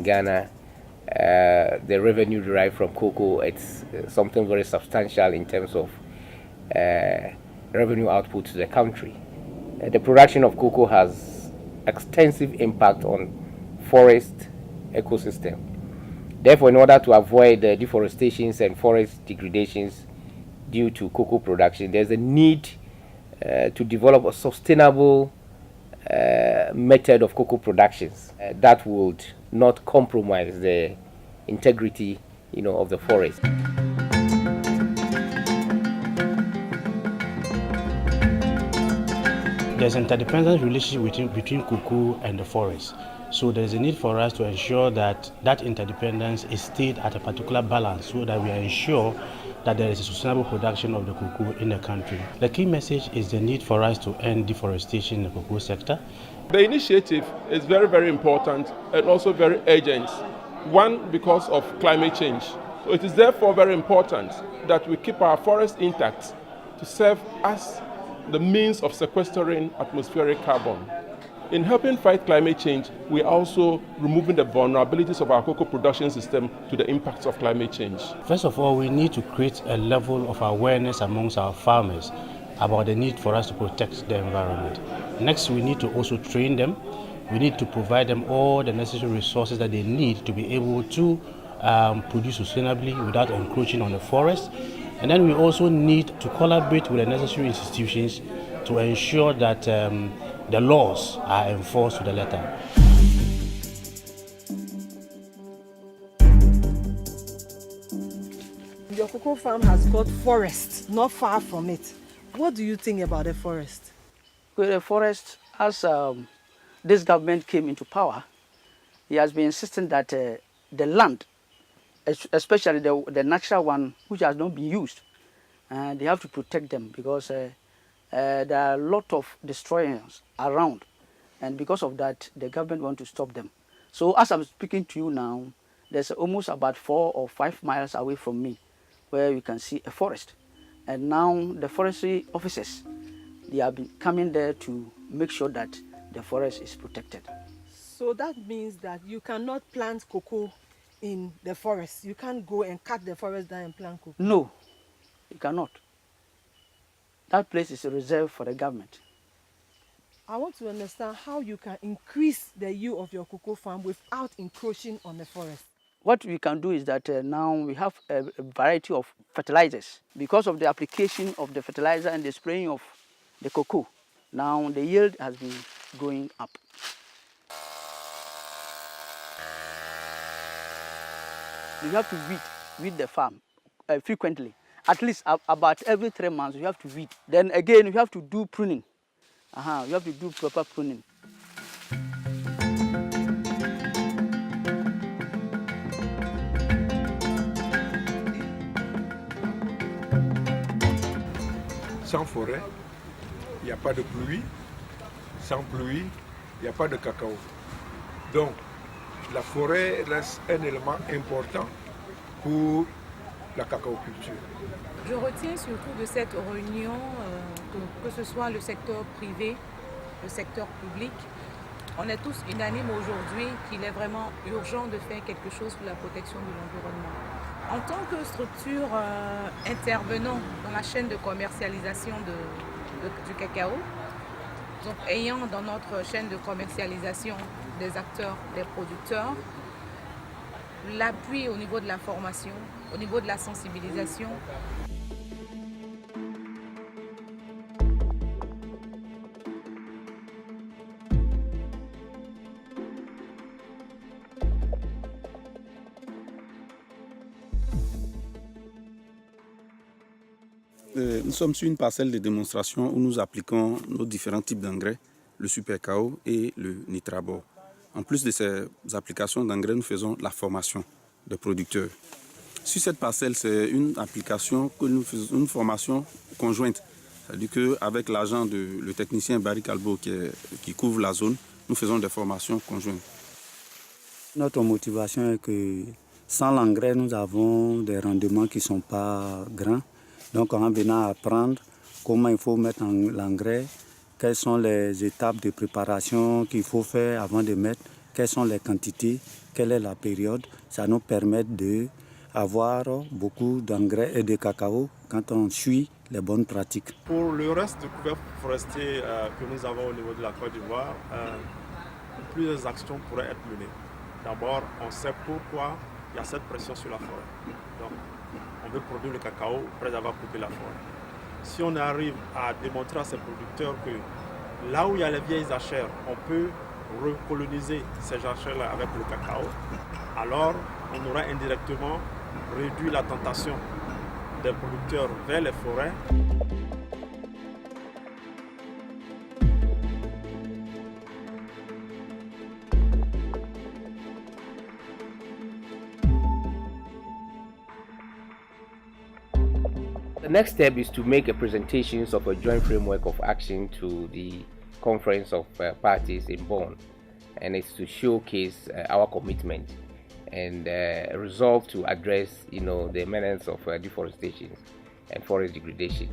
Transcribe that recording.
in Ghana, the revenue derived from cocoa, it's something very substantial in terms of revenue output to the country. The production of cocoa has extensive impact on forest ecosystem. Therefore, in order to avoid the deforestations and forest degradations due to cocoa production, there's a need to develop a sustainable method of cocoa productions that would not compromise the integrity, of the forest. There's an interdependent relationship between cocoa and the forest. So there's a need for us to ensure that that interdependence is stayed at a particular balance so that we ensure that there is a sustainable production of the cocoa in the country. The key message is the need for us to end deforestation in the cocoa sector. The initiative is very, very important and also very urgent. One, because of climate change. So it is therefore very important that we keep our forests intact to serve as the means of sequestering atmospheric carbon. In helping fight climate change, we are also removing the vulnerabilities of our cocoa production system to the impacts of climate change. First of all, we need to create a level of awareness amongst our farmers about the need for us to protect the environment. Next, we need to also train them. We need to provide them all the necessary resources that they need to be able to produce sustainably without encroaching on the forest. And then we also need to collaborate with the necessary institutions to ensure that the laws are enforced to the letter. Your cocoa farm has got forests not far from it. What do you think about the forest? Well, the forest, as this government came into power, he has been insisting that the land, especially the natural one, which has not been used, they have to protect them because there are a lot of destroyers around, and because of that, the government wants to stop them. So as I'm speaking to you now, there's almost about 4 or 5 miles away from me where you can see a forest. And now the forestry officers, they have been coming there to make sure that the forest is protected. So that means that you cannot plant cocoa in the forest. You can't go and cut the forest down and plant cocoa. No, you cannot. That place is reserved for the government. I want to understand how you can increase the yield of your cocoa farm without encroaching on the forest. What we can do is that now we have a variety of fertilizers. Because of the application of the fertilizer and the spraying of the cocoa, now the yield has been going up. You have to weed the farm frequently. At least about every 3 months you have to weed. Then again you have to do pruning. You have to do proper pruning. Sans forêt, il n'y a pas de pluie. Sans pluie, il n'y a pas de cacao. Donc, la forêt reste un élément important pour la cacaoculture. Je retiens surtout de cette réunion que ce soit le secteur privé, le secteur public, on est tous unanimes aujourd'hui qu'il est vraiment urgent de faire quelque chose pour la protection de l'environnement. En tant que structure intervenant dans la chaîne de commercialisation du cacao, donc ayant dans notre chaîne de commercialisation des acteurs, des producteurs, l'appui au niveau de la formation, au niveau de la sensibilisation. Nous sommes sur une parcelle de démonstration où nous appliquons nos différents types d'engrais, le super KO et le nitrabor. En plus de ces applications d'engrais, nous faisons la formation des producteurs. Sur cette parcelle, c'est une application que nous faisons, une formation conjointe. C'est-à-dire qu'avec l'agent le technicien Barry Calbo qui couvre la zone, nous faisons des formations conjointes. Notre motivation est que sans l'engrais, nous avons des rendements qui ne sont pas grands. Donc en venant apprendre comment il faut mettre l'engrais, quelles sont les étapes de préparation qu'il faut faire avant de mettre, quelles sont les quantités quelle est la période. Ça nous permet d'avoir beaucoup d'engrais et de cacao quand on suit les bonnes pratiques. Pour le reste du couvert forestier que nous avons au niveau de la Côte d'Ivoire, plusieurs actions pourraient être menées. D'abord, on sait pourquoi il y a cette pression sur la forêt. Donc, on veut produire le cacao après avoir coupé la forêt. Si on arrive à démontrer à ces producteurs que là où il y a les vieilles jachères, on peut recoloniser ces jachères-là avec le cacao, alors on aura indirectement réduit la tentation des producteurs vers les forêts. The next step is to make a presentation of a joint framework of action to the Conference of Parties in Bonn, and it's to showcase our commitment and resolve to address, the menace of deforestation and forest degradation.